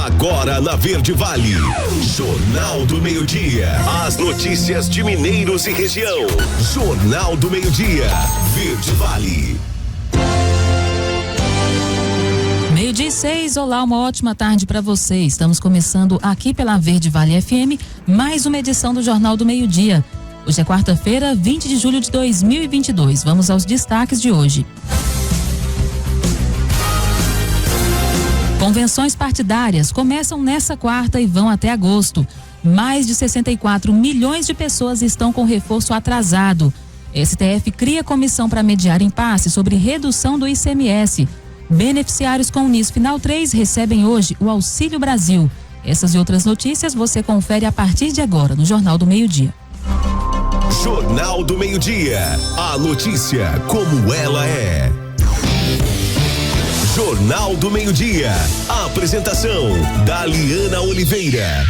Agora na Verde Vale, Jornal do Meio-Dia. As notícias de Mineiros e região. Jornal do Meio-Dia, Verde Vale. 12:06, olá, uma ótima tarde para você. Estamos começando aqui pela Verde Vale FM, mais uma edição do Jornal do Meio-Dia. Hoje é quarta-feira, 20 de julho de 2022. Vamos aos destaques de hoje. Convenções partidárias começam nessa quarta e vão até agosto. Mais de 64 milhões de pessoas estão com reforço atrasado. STF cria comissão para mediar impasse sobre redução do ICMS. Beneficiários com NIS Final 3 recebem hoje o Auxílio Brasil. Essas e outras notícias você confere a partir de agora no Jornal do Meio-Dia. Jornal do Meio-Dia. A notícia como ela é. Jornal do Meio-Dia. A apresentação Daliana Oliveira.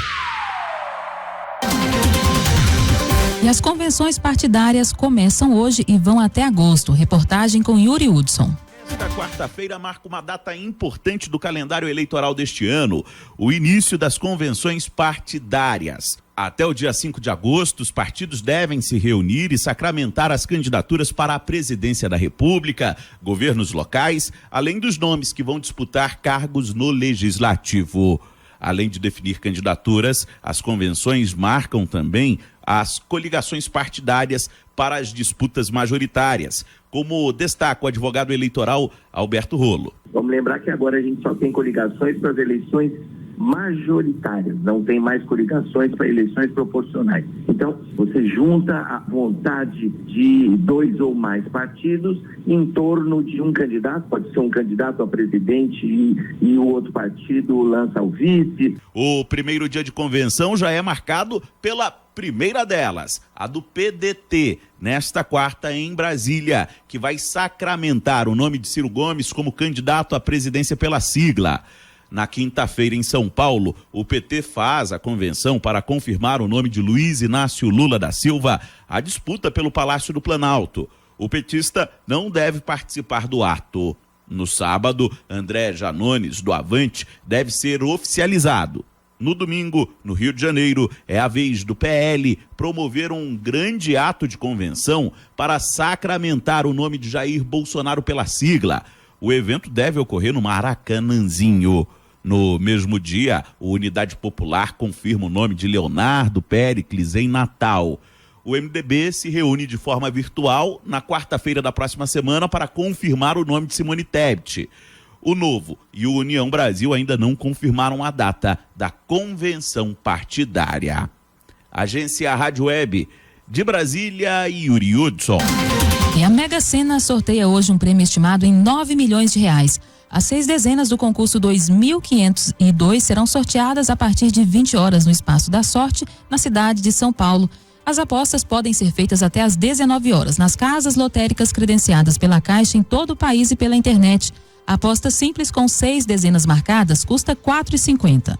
E as convenções partidárias começam hoje e vão até agosto. Reportagem com Yuri Hudson. Esta quarta-feira marca uma data importante do calendário eleitoral deste ano, o início das convenções partidárias. Até o dia 5 de agosto, os partidos devem se reunir e sacramentar as candidaturas para a presidência da República, governos locais, além dos nomes que vão disputar cargos no Legislativo. Além de definir candidaturas, as convenções marcam também as coligações partidárias para as disputas majoritárias, como destaca o advogado eleitoral Alberto Rolo. Vamos lembrar que agora a gente só tem coligações para as eleições majoritárias, não tem mais coligações para eleições proporcionais. Então, você junta a vontade de 2 ou mais partidos em torno de um candidato, pode ser um candidato a presidente e o outro partido lança o vice. O primeiro dia de convenção já é marcado pela primeira delas, a do PDT, nesta quarta em Brasília, que vai sacramentar o nome de Ciro Gomes como candidato à presidência pela sigla. Na quinta-feira, em São Paulo, o PT faz a convenção para confirmar o nome de Luiz Inácio Lula da Silva à disputa pelo Palácio do Planalto. O petista não deve participar do ato. No sábado, André Janones, do Avante, deve ser oficializado. No domingo, no Rio de Janeiro, é a vez do PL promover um grande ato de convenção para sacramentar o nome de Jair Bolsonaro pela sigla. O evento deve ocorrer no Maracanãzinho. No mesmo dia, a Unidade Popular confirma o nome de Leonardo Péricles em Natal. O MDB se reúne de forma virtual na quarta-feira da próxima semana para confirmar o nome de Simone Tebet. O Novo e o União Brasil ainda não confirmaram a data da convenção partidária. Agência Rádio Web de Brasília, Yuri Hudson. E a Mega Sena sorteia hoje um prêmio estimado em R$9 milhões. As 6 dezenas do concurso 2502 serão sorteadas a partir de 20 horas no Espaço da Sorte, na cidade de São Paulo. As apostas podem ser feitas até às 19 horas nas casas lotéricas credenciadas pela Caixa em todo o país e pela internet. A aposta simples com 6 dezenas marcadas custa R$ 4,50.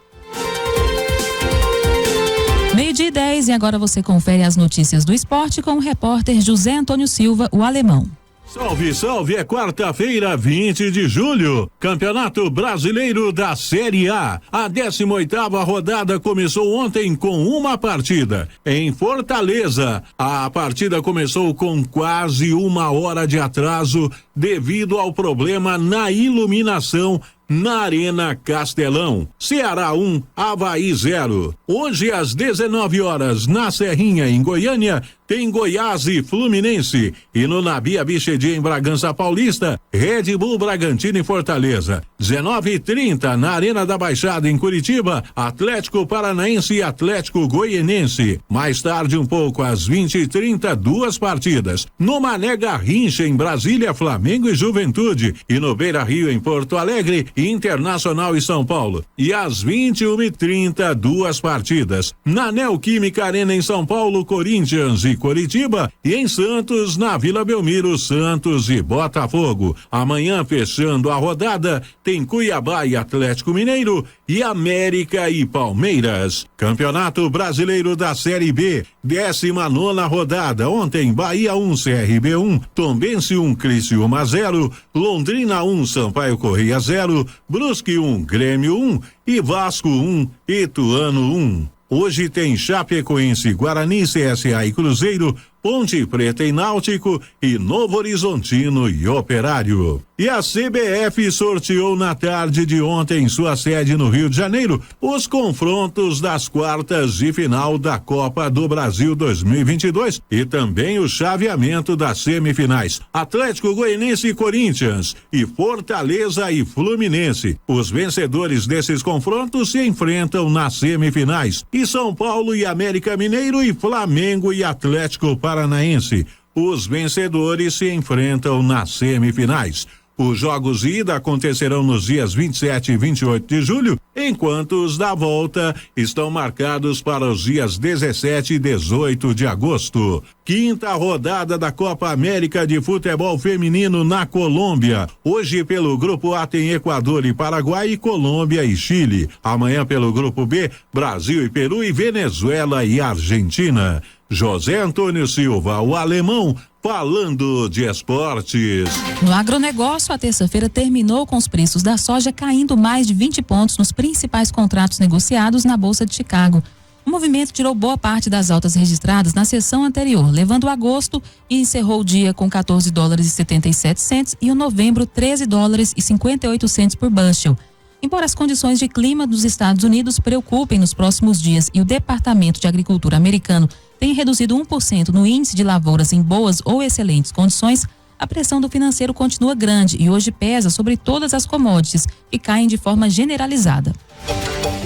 12:10 e agora você confere as notícias do esporte com o repórter José Antônio Silva, o alemão. Salve, salve, é quarta-feira, 20 de julho, Campeonato Brasileiro da Série A. A 18ª rodada começou ontem com uma partida em Fortaleza. A partida começou com quase 1 hora de atraso devido ao problema na iluminação na Arena Castelão. Ceará 1, Avaí 0. Hoje às 19 horas na Serrinha, em Goiânia, tem Goiás e Fluminense. E no Nabi Abichedi, em Bragança Paulista, Red Bull Bragantino e Fortaleza. 19h30 na Arena da Baixada, em Curitiba, Atlético Paranaense e Atlético Goianense. Mais tarde, um pouco, às 20h30, 2 partidas. No Mané Garrincha, em Brasília, Flamengo e Juventude. E no Beira Rio, em Porto Alegre, Internacional e São Paulo. E às 21h30, 2 partidas. Na Neoquímica Arena, em São Paulo, Corinthians e e Coritiba, e em Santos, na Vila Belmiro, Santos e Botafogo. Amanhã, fechando a rodada, tem Cuiabá e Atlético Mineiro e América e Palmeiras. Campeonato Brasileiro da Série B, 19ª rodada. Ontem, Bahia 1, CRB 1, Tombense 1, Criciúma 0, Londrina 1, Sampaio Corrêa 0, Brusque 1, Grêmio 1 e Vasco 1, Ituano 1. Hoje tem Chapecoense, Guarani, CSA e Cruzeiro, Ponte Preta e Náutico e Novo Horizontino e Operário. E a CBF sorteou na tarde de ontem, em sua sede no Rio de Janeiro, os confrontos das quartas de final da Copa do Brasil 2022 e também o chaveamento das semifinais. Atlético Goianiense e Corinthians e Fortaleza e Fluminense. Os vencedores desses confrontos se enfrentam nas semifinais. E São Paulo e América Mineiro e Flamengo e Atlético Paranaense. Os vencedores se enfrentam nas semifinais. Os jogos de ida acontecerão nos dias 27 e 28 de julho, enquanto os da volta estão marcados para os dias 17 e 18 de agosto. Quinta rodada da Copa América de Futebol Feminino na Colômbia. Hoje pelo Grupo A tem Equador e Paraguai e Colômbia e Chile. Amanhã pelo Grupo B, Brasil e Peru e Venezuela e Argentina. José Antônio Silva, o alemão, falando de esportes. No agronegócio, a terça-feira terminou com os preços da soja caindo mais de 20 pontos nos principais contratos negociados na Bolsa de Chicago. O movimento tirou boa parte das altas registradas na sessão anterior, levando agosto e encerrou o dia com $14,77 e o novembro $13,58 por bushel. Embora as condições de clima dos Estados Unidos preocupem nos próximos dias e o Departamento de Agricultura americano tenha reduzido 1% no índice de lavouras em boas ou excelentes condições, a pressão do financeiro continua grande e hoje pesa sobre todas as commodities, que caem de forma generalizada.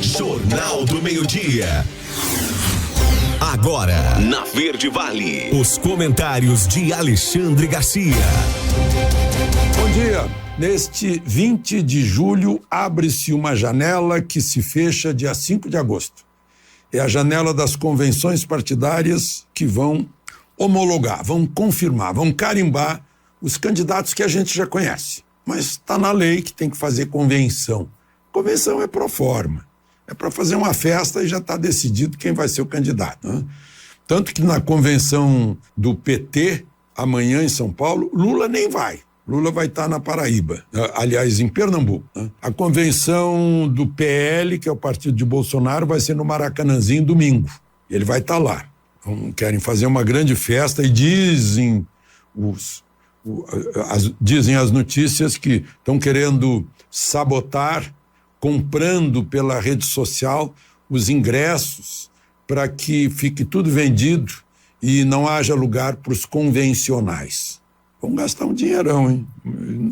Jornal do Meio-Dia. Agora, na Verde Vale, os comentários de Alexandre Garcia. Bom dia. Neste 20 de julho, abre-se uma janela que se fecha dia 5 de agosto. É a janela das convenções partidárias que vão homologar, vão confirmar, vão carimbar os candidatos que a gente já conhece. Mas está na lei que tem que fazer convenção. Convenção é pro forma. É para fazer uma festa e já está decidido quem vai ser o candidato, né? Tanto que na convenção do PT, amanhã em São Paulo, Lula nem vai. Lula vai estar na Paraíba, aliás, em Pernambuco, né? A convenção do PL, que é o partido de Bolsonaro, vai ser no Maracanãzinho domingo. Ele vai estar lá. Então, querem fazer uma grande festa e dizem as notícias que estão querendo sabotar, comprando pela rede social os ingressos para que fique tudo vendido e não haja lugar para os convencionais. Vão gastar um dinheirão, hein?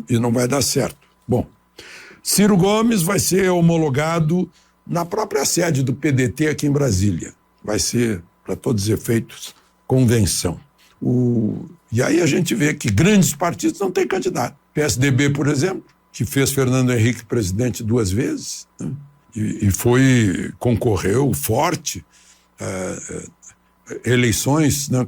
E não vai dar certo. Bom, Ciro Gomes vai ser homologado na própria sede do PDT aqui em Brasília. Vai ser, para todos os efeitos, convenção. E aí a gente vê que grandes partidos não têm candidato. PSDB, por exemplo, que fez Fernando Henrique presidente 2 vezes, né? E concorreu forte eleições, né,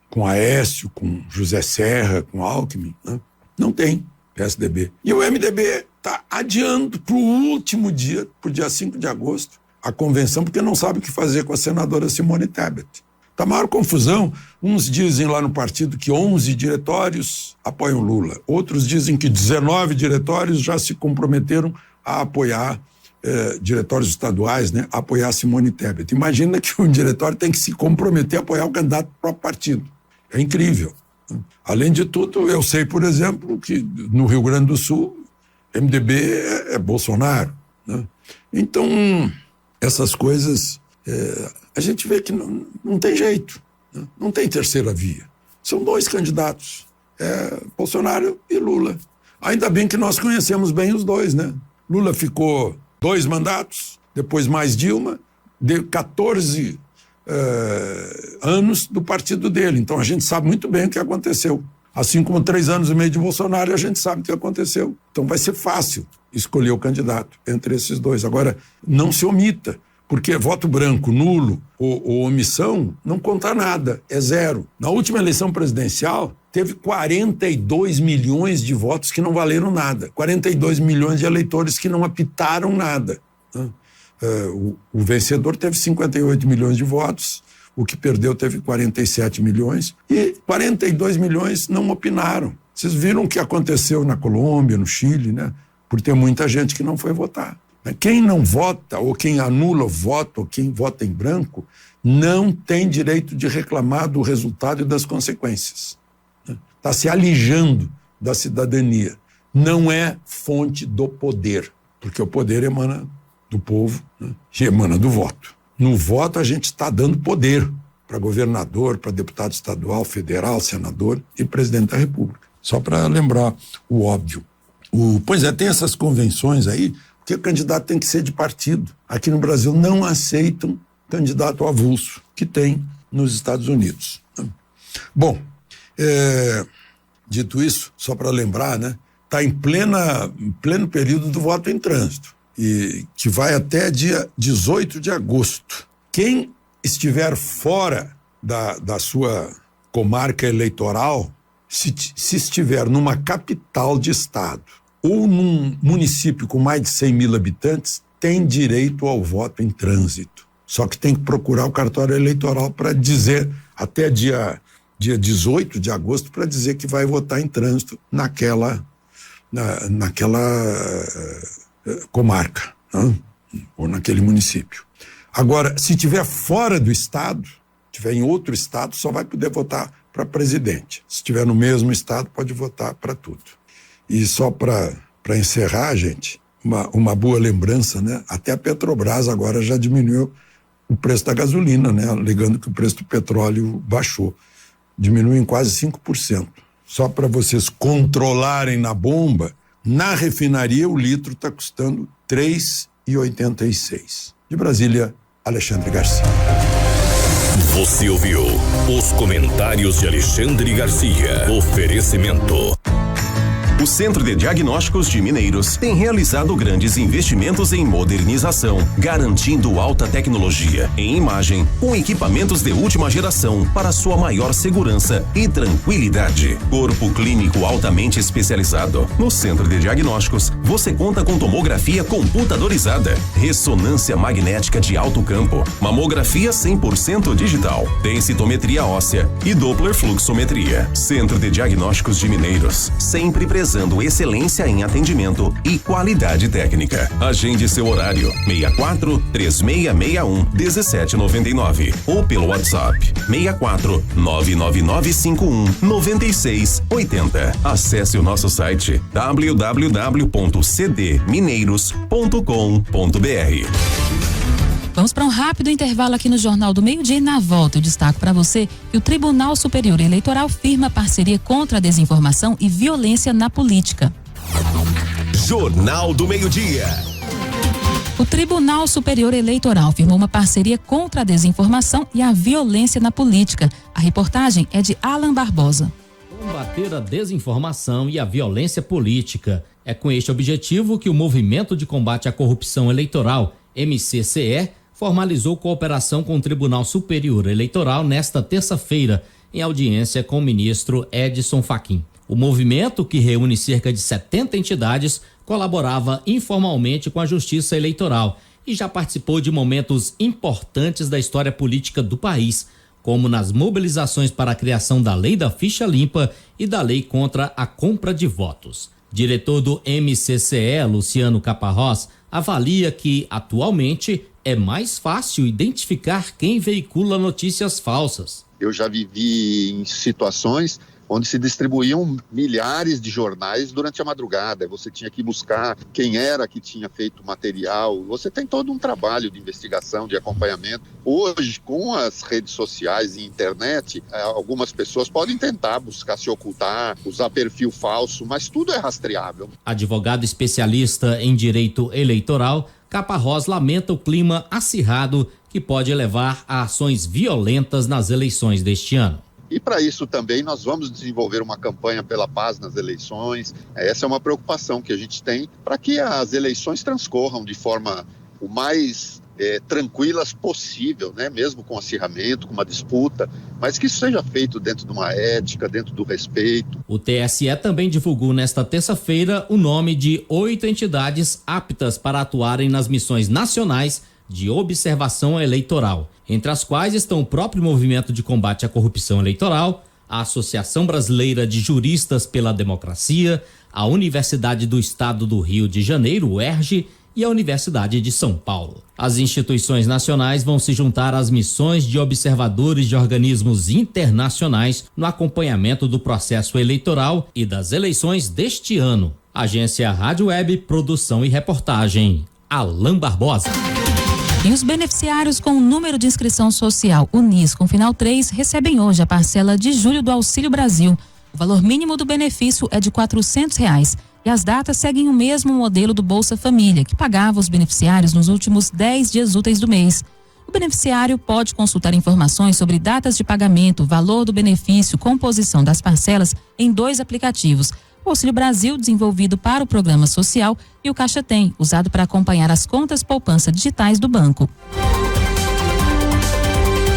com Aécio, com José Serra, com Alckmin, né? Não tem PSDB. E o MDB está adiando para o último dia, para o dia 5 de agosto, a convenção, porque não sabe o que fazer com a senadora Simone Tebet. Está a maior confusão. Uns dizem lá no partido que 11 diretórios apoiam Lula. Outros dizem que 19 diretórios já se comprometeram a apoiar, diretórios estaduais, né, a apoiar Simone Tebet. Imagina que um diretório tem que se comprometer a apoiar o candidato do próprio partido. É incrível. Além de tudo, eu sei, por exemplo, que no Rio Grande do Sul, MDB é Bolsonaro, né? Então, essas coisas, a gente vê que não tem jeito, né? Não tem terceira via. São 2 candidatos, Bolsonaro e Lula. Ainda bem que nós conhecemos bem os 2, né? Lula ficou 2 mandatos, depois mais Dilma, deu 14 anos do partido dele. Então a gente sabe muito bem o que aconteceu. Assim como 3 anos e meio de Bolsonaro, a gente sabe o que aconteceu. Então vai ser fácil escolher o candidato entre esses 2. Agora, não se omita, Porque voto branco, nulo ou omissão não conta nada, é zero. Na última eleição presidencial, teve 42 milhões de votos que não valeram nada. 42 milhões de eleitores que não apitaram nada. O vencedor teve 58 milhões de votos, o que perdeu teve 47 milhões e 42 milhões não opinaram. Vocês viram o que aconteceu na Colômbia, no Chile, né? Por ter muita gente que não foi votar. Quem não vota, ou quem anula o voto, ou quem vota em branco, não tem direito de reclamar do resultado e das consequências. Está se alijando da cidadania. Não é fonte do poder, porque o poder emana do povo, né? E emana do voto. No voto a gente está dando poder para governador, para deputado estadual, federal, senador e presidente da República. Só para lembrar o óbvio. Pois é, tem essas convenções aí, que o candidato tem que ser de partido. Aqui no Brasil não aceitam candidato avulso, que tem nos Estados Unidos. Bom, dito isso, só para lembrar, né, está em pleno período do voto em trânsito, e que vai até dia 18 de agosto. Quem estiver fora da sua comarca eleitoral, se estiver numa capital de estado ou num município com mais de 100 mil habitantes, tem direito ao voto em trânsito. Só que tem que procurar o cartório eleitoral para dizer, até dia 18 de agosto, para dizer que vai votar em trânsito naquela comarca, né? Ou naquele município. Agora, se estiver fora do estado, estiver em outro estado, só vai poder votar para presidente. Se estiver no mesmo estado, pode votar para tudo. E só para encerrar, gente, uma boa lembrança, né? Até a Petrobras agora já diminuiu o preço da gasolina, né? Alegando que o preço do petróleo baixou. Diminuiu em quase 5%. Só para vocês controlarem na bomba, na refinaria o litro está custando R$ 3,86. De Brasília, Alexandre Garcia. Você ouviu os comentários de Alexandre Garcia. Oferecimento. O Centro de Diagnósticos de Mineiros tem realizado grandes investimentos em modernização, garantindo alta tecnologia em imagem, com equipamentos de última geração para sua maior segurança e tranquilidade. Corpo clínico altamente especializado. No Centro de Diagnósticos, você conta com tomografia computadorizada, ressonância magnética de alto campo, mamografia 100% digital, densitometria óssea e Doppler fluxometria. Centro de Diagnósticos de Mineiros, sempre presente excelência em atendimento e qualidade técnica. Agende seu horário 64-3661-1799 ou pelo WhatsApp 64-99951-9680. Acesse o nosso site www.cdmineiros.com.br. Vamos para um rápido intervalo aqui no Jornal do Meio-Dia e na volta eu destaco para você que o Tribunal Superior Eleitoral firma parceria contra a desinformação e violência na política. Jornal do Meio-Dia. O Tribunal Superior Eleitoral firmou uma parceria contra a desinformação e a violência na política. A reportagem é de Alan Barbosa. Combater a desinformação e a violência política. É com este objetivo que o Movimento de Combate à Corrupção Eleitoral, MCCE, formalizou cooperação com o Tribunal Superior Eleitoral nesta terça-feira, em audiência com o ministro Edson Fachin. O movimento, que reúne cerca de 70 entidades, colaborava informalmente com a Justiça Eleitoral e já participou de momentos importantes da história política do país, como nas mobilizações para a criação da Lei da Ficha Limpa e da Lei contra a Compra de Votos. Diretor do MCCE, Luciano Caparrós, avalia que, atualmente, é mais fácil identificar quem veicula notícias falsas. Eu já vivi em situações onde se distribuíam milhares de jornais durante a madrugada. Você tinha que buscar quem era que tinha feito o material. Você tem todo um trabalho de investigação, de acompanhamento. Hoje, com as redes sociais e internet, algumas pessoas podem tentar buscar se ocultar, usar perfil falso, mas tudo é rastreável. Advogado especialista em direito eleitoral, Caparrós lamenta o clima acirrado que pode levar a ações violentas nas eleições deste ano. E para isso também nós vamos desenvolver uma campanha pela paz nas eleições. Essa é uma preocupação que a gente tem para que as eleições transcorram de forma o mais tranquilas possível, né? Mesmo com acirramento, com uma disputa, mas que isso seja feito dentro de uma ética, dentro do respeito. O TSE também divulgou nesta terça-feira o nome de 8 entidades aptas para atuarem nas missões nacionais de observação eleitoral, entre as quais estão o próprio Movimento de Combate à Corrupção Eleitoral, a Associação Brasileira de Juristas pela Democracia, a Universidade do Estado do Rio de Janeiro, UERJ, e a Universidade de São Paulo. As instituições nacionais vão se juntar às missões de observadores de organismos internacionais no acompanhamento do processo eleitoral e das eleições deste ano. Agência Rádio Web, produção e reportagem, Alain Barbosa. E os beneficiários com o número de inscrição social UNIS com final 3 recebem hoje a parcela de julho do Auxílio Brasil. O valor mínimo do benefício é de R$400 e as datas seguem o mesmo modelo do Bolsa Família, que pagava os beneficiários nos últimos 10 dias úteis do mês. O beneficiário pode consultar informações sobre datas de pagamento, valor do benefício, composição das parcelas em 2 aplicativos. O Auxílio Brasil, desenvolvido para o Programa Social, e o Caixa Tem, usado para acompanhar as contas poupança digitais do banco.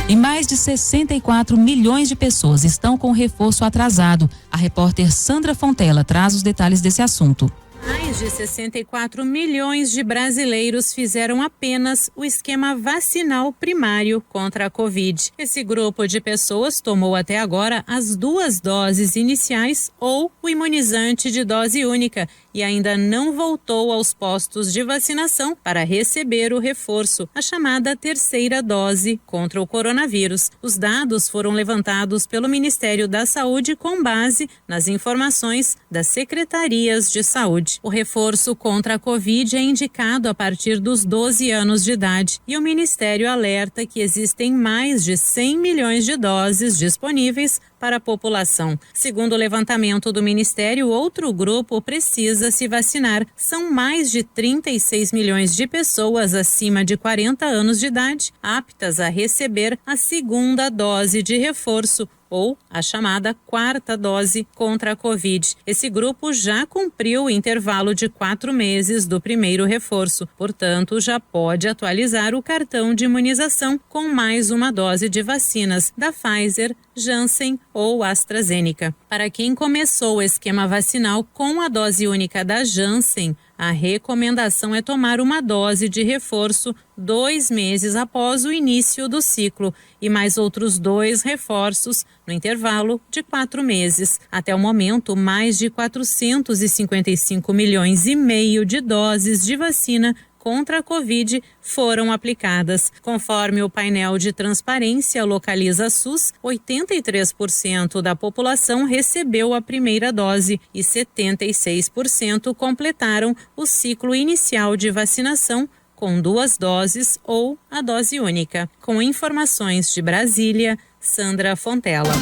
E mais de 64 milhões de pessoas estão com reforço atrasado. A repórter Sandra Fontela traz os detalhes desse assunto. Mais de 64 milhões de brasileiros fizeram apenas o esquema vacinal primário contra a Covid. Esse grupo de pessoas tomou até agora as 2 doses iniciais ou o imunizante de dose única e ainda não voltou aos postos de vacinação para receber o reforço, a chamada 3ª dose contra o coronavírus. Os dados foram levantados pelo Ministério da Saúde com base nas informações das secretarias de saúde. O reforço contra a Covid é indicado a partir dos 12 anos de idade e o Ministério alerta que existem mais de 100 milhões de doses disponíveis para a população. Segundo o levantamento do Ministério, outro grupo precisa se vacinar. São mais de 36 milhões de pessoas acima de 40 anos de idade aptas a receber a 2ª dose de reforço, ou a chamada 4ª dose contra a Covid. Esse grupo já cumpriu o intervalo de 4 meses do primeiro reforço, portanto, já pode atualizar o cartão de imunização com mais uma dose de vacinas da Pfizer, Janssen ou AstraZeneca. Para quem começou o esquema vacinal com a dose única da Janssen, a recomendação é tomar uma dose de reforço 2 meses após o início do ciclo e mais outros 2 reforços no intervalo de 4 meses. Até o momento, mais de 455 milhões e meio de doses de vacina contra a Covid foram aplicadas. Conforme o painel de transparência Localiza SUS, 83% da população recebeu a primeira dose e 76% completaram o ciclo inicial de vacinação com 2 doses ou a dose única. Com informações de Brasília, Sandra Fontela.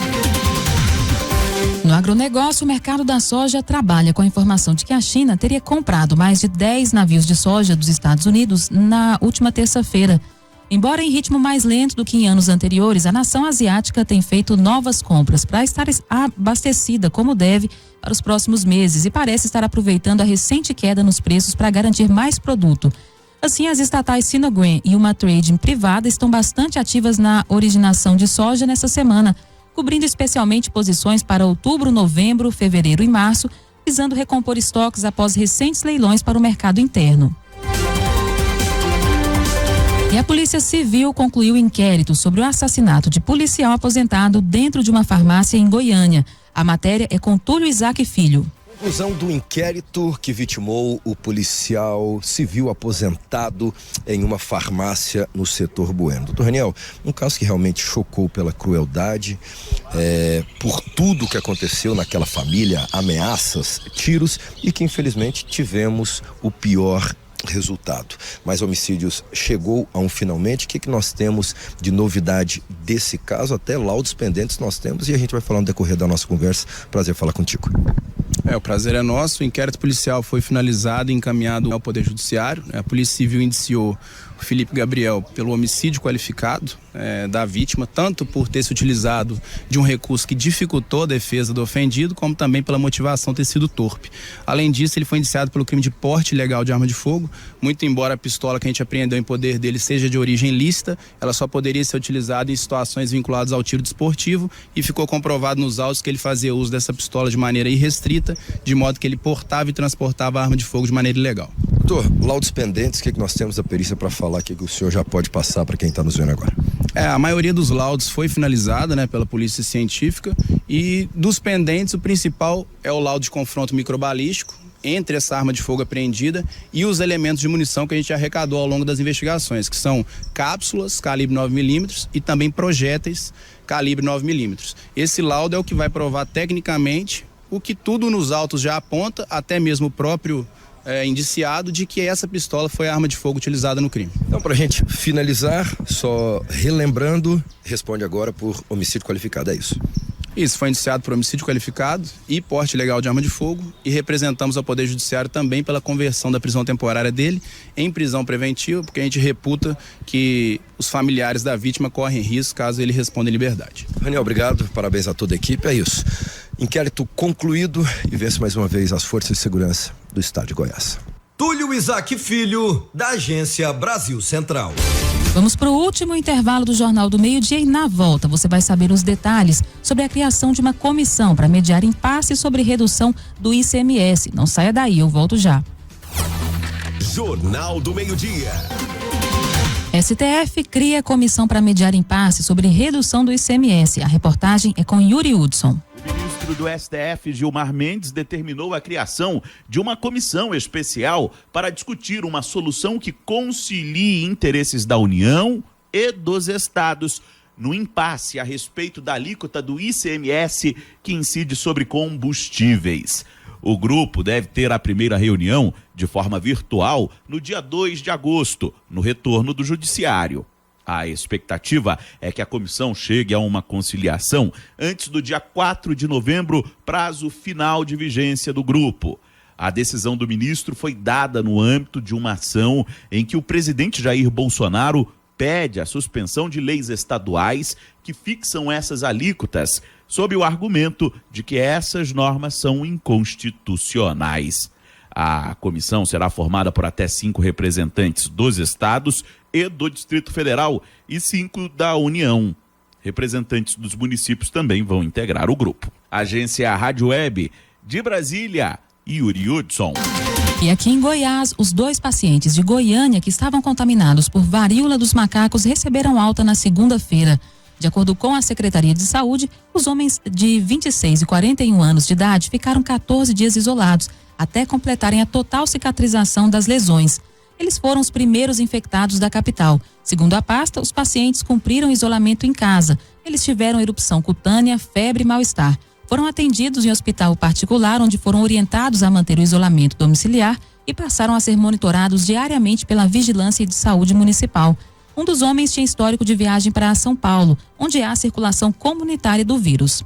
No agronegócio, o mercado da soja trabalha com a informação de que a China teria comprado mais de 10 navios de soja dos Estados Unidos na última terça-feira. Embora em ritmo mais lento do que em anos anteriores, a nação asiática tem feito novas compras para estar abastecida como deve para os próximos meses e parece estar aproveitando a recente queda nos preços para garantir mais produto. Assim, as estatais Sinogren e uma trading privada estão bastante ativas na originação de soja nessa semana, cobrindo especialmente posições para outubro, novembro, fevereiro e março, visando recompor estoques após recentes leilões para o mercado interno. E a Polícia Civil concluiu inquérito sobre o assassinato de policial aposentado dentro de uma farmácia em Goiânia. A matéria é com Túlio Isaac Filho. Conclusão do inquérito que vitimou o policial civil aposentado em uma farmácia no setor Bueno. Doutor Raniel, um caso que realmente chocou pela crueldade, por tudo que aconteceu naquela família, ameaças, tiros, e que infelizmente tivemos o pior resultado. Mas homicídios chegou a um finalmente. O que nós temos de novidade desse caso? Até laudos pendentes nós temos e a gente vai falar no decorrer da nossa conversa. Prazer falar contigo. O prazer é nosso. O inquérito policial foi finalizado e encaminhado ao Poder Judiciário. A Polícia Civil indiciou o Felipe Gabriel pelo homicídio qualificado da vítima, tanto por ter se utilizado de um recurso que dificultou a defesa do ofendido, como também pela motivação ter sido torpe. Além disso, ele foi indiciado pelo crime de porte ilegal de arma de fogo, muito embora a pistola que a gente apreendeu em poder dele seja de origem lícita, ela só poderia ser utilizada em situações vinculadas ao tiro desportivo, e ficou comprovado nos autos que ele fazia uso dessa pistola de maneira irrestrita, de modo que ele portava e transportava a arma de fogo de maneira ilegal. Doutor, laudos pendentes, o que nós temos da perícia para falar que o senhor já pode passar para quem está nos vendo agora? A maioria dos laudos foi finalizada, pela polícia científica, e dos pendentes o principal é o laudo de confronto microbalístico entre essa arma de fogo apreendida e os elementos de munição que a gente arrecadou ao longo das investigações, que são cápsulas calibre 9mm e também projéteis calibre 9mm. Esse laudo é o que vai provar tecnicamente o que tudo nos autos já aponta, até mesmo o próprio indiciado, de que essa pistola foi a arma de fogo utilizada no crime. Então, pra gente finalizar, só relembrando, responde agora por homicídio qualificado, é isso? Isso, foi indiciado por homicídio qualificado e porte ilegal de arma de fogo, e representamos ao Poder Judiciário também pela conversão da prisão temporária dele em prisão preventiva, porque a gente reputa que os familiares da vítima correm risco caso ele responda em liberdade. Raniel, obrigado, parabéns a toda a equipe, é isso. Inquérito concluído e vence mais uma vez as forças de segurança do estado de Goiás. Túlio Isaac Filho, da Agência Brasil Central. Vamos para o último intervalo do Jornal do Meio-Dia e na volta você vai saber os detalhes sobre a criação de uma comissão para mediar impasse sobre redução do ICMS. Não saia daí, eu volto já. Jornal do Meio-Dia. STF cria comissão para mediar impasse sobre redução do ICMS. A reportagem é com Yuri Hudson. O ministro do STF, Gilmar Mendes, determinou a criação de uma comissão especial para discutir uma solução que concilie interesses da União e dos estados no impasse a respeito da alíquota do ICMS que incide sobre combustíveis. O grupo deve ter a primeira reunião de forma virtual no dia 2 de agosto, no retorno do Judiciário. A expectativa é que a comissão chegue a uma conciliação antes do dia 4 de novembro, prazo final de vigência do grupo. A decisão do ministro foi dada no âmbito de uma ação em que o presidente Jair Bolsonaro pede a suspensão de leis estaduais que fixam essas alíquotas, sob o argumento de que essas normas são inconstitucionais. A comissão será formada por até 5 representantes dos estados e do Distrito Federal e 5 da União. Representantes dos municípios também vão integrar o grupo. Agência Rádio Web de Brasília, Yuri Hudson. E aqui em Goiás, os 2 pacientes de Goiânia que estavam contaminados por varíola dos macacos receberam alta na segunda-feira. De acordo com a Secretaria de Saúde, os homens de 26 e 41 anos de idade ficaram 14 dias isolados, até completarem a total cicatrização das lesões. Eles foram os primeiros infectados da capital. Segundo a pasta, os pacientes cumpriram isolamento em casa. Eles tiveram erupção cutânea, febre e mal-estar. Foram atendidos em hospital particular, onde foram orientados a manter o isolamento domiciliar e passaram a ser monitorados diariamente pela Vigilância de Saúde Municipal. Um dos homens tinha histórico de viagem para São Paulo, onde há circulação comunitária do vírus.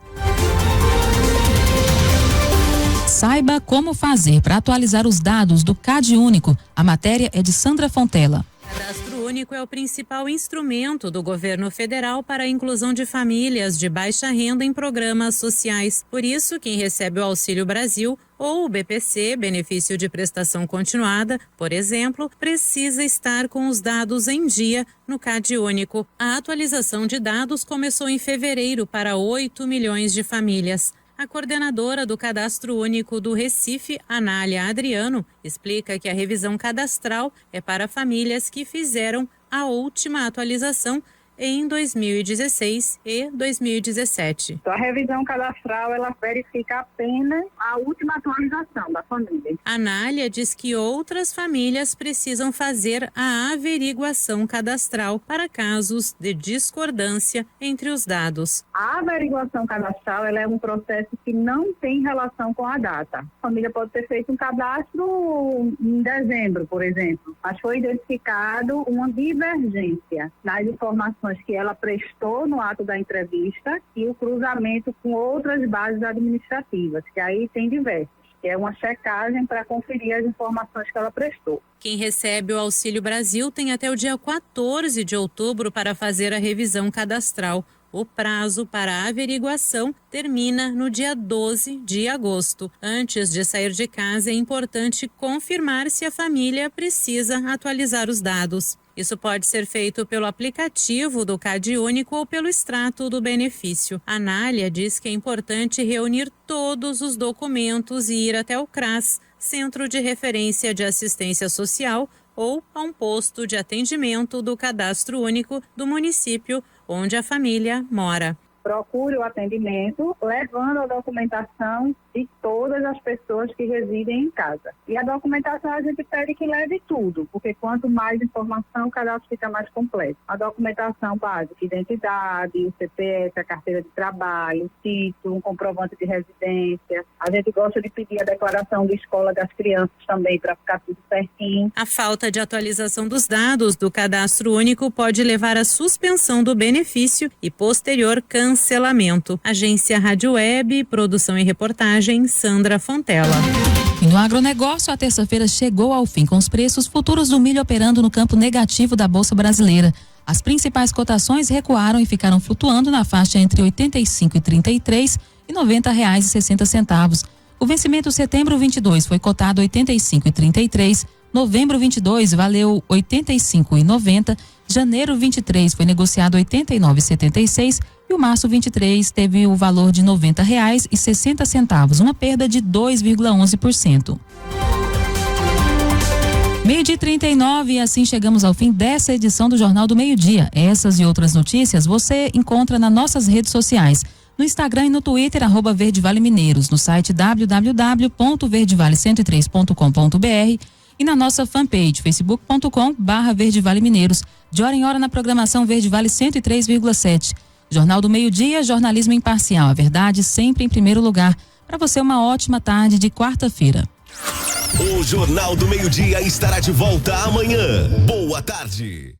Saiba como fazer para atualizar os dados do CadÚnico. A matéria é de Sandra Fontela. O Cadastro Único é o principal instrumento do governo federal para a inclusão de famílias de baixa renda em programas sociais. Por isso, quem recebe o Auxílio Brasil ou o BPC, Benefício de Prestação Continuada, por exemplo, precisa estar com os dados em dia no CadÚnico. A atualização de dados começou em fevereiro para 8 milhões de famílias. A coordenadora do Cadastro Único do Recife, Anália Adriano, explica que a revisão cadastral é para famílias que fizeram a última atualização em 2016 e 2017. A revisão cadastral, ela verifica apenas a última atualização da família. A Anália diz que outras famílias precisam fazer a averiguação cadastral para casos de discordância entre os dados. A averiguação cadastral, ela é um processo que não tem relação com a data. A família pode ter feito um cadastro em dezembro, por exemplo, mas foi identificado uma divergência nas informações que ela prestou no ato da entrevista e o cruzamento com outras bases administrativas, que aí tem diversas. que é uma checagem para conferir as informações que ela prestou. Quem recebe o Auxílio Brasil tem até o dia 14 de outubro para fazer a revisão cadastral. O prazo para a averiguação termina no dia 12 de agosto. Antes de sair de casa, é importante confirmar se a família precisa atualizar os dados. Isso pode ser feito pelo aplicativo do CadÚnico ou pelo extrato do benefício. A Anália diz que é importante reunir todos os documentos e ir até o CRAS, Centro de Referência de Assistência Social, ou a um posto de atendimento do Cadastro Único do município onde a família mora. Procure o atendimento, levando a documentação de todas as pessoas que residem em casa. E a documentação a gente pede que leve tudo, porque quanto mais informação, o cadastro fica mais completo. A documentação básica, identidade, o CPF, a carteira de trabalho, o título, um comprovante de residência. A gente gosta de pedir a declaração de escola das crianças também, para ficar tudo certinho. A falta de atualização dos dados do Cadastro Único pode levar à suspensão do benefício e posterior cancelamento. Agência Rádio Web, produção e reportagem, Sandra Fontela. E no agronegócio, a terça-feira chegou ao fim com os preços futuros do milho operando no campo negativo da Bolsa Brasileira. As principais cotações recuaram e ficaram flutuando na faixa entre R$ 85,33 e R$ 90,60. O vencimento setembro 22 foi cotado R$ 85,33, novembro 22 valeu R$ 85,90, janeiro 23 foi negociado R$ 89,76 e o março 23 teve o valor de R$ 90,60, uma perda de 2,11%. 12:39 e assim chegamos ao fim dessa edição do Jornal do Meio-Dia. Essas e outras notícias você encontra nas nossas redes sociais. No Instagram e no Twitter, @VerdeValeMineiros, no site www.verdevale103.com.br e na nossa fanpage, facebook.com/VerdeValeMineiros. De hora em hora na programação Verde Vale 103,7. Jornal do Meio-Dia, jornalismo imparcial, a verdade sempre em primeiro lugar. Para você, uma ótima tarde de quarta-feira. O Jornal do Meio-Dia estará de volta amanhã. Boa tarde.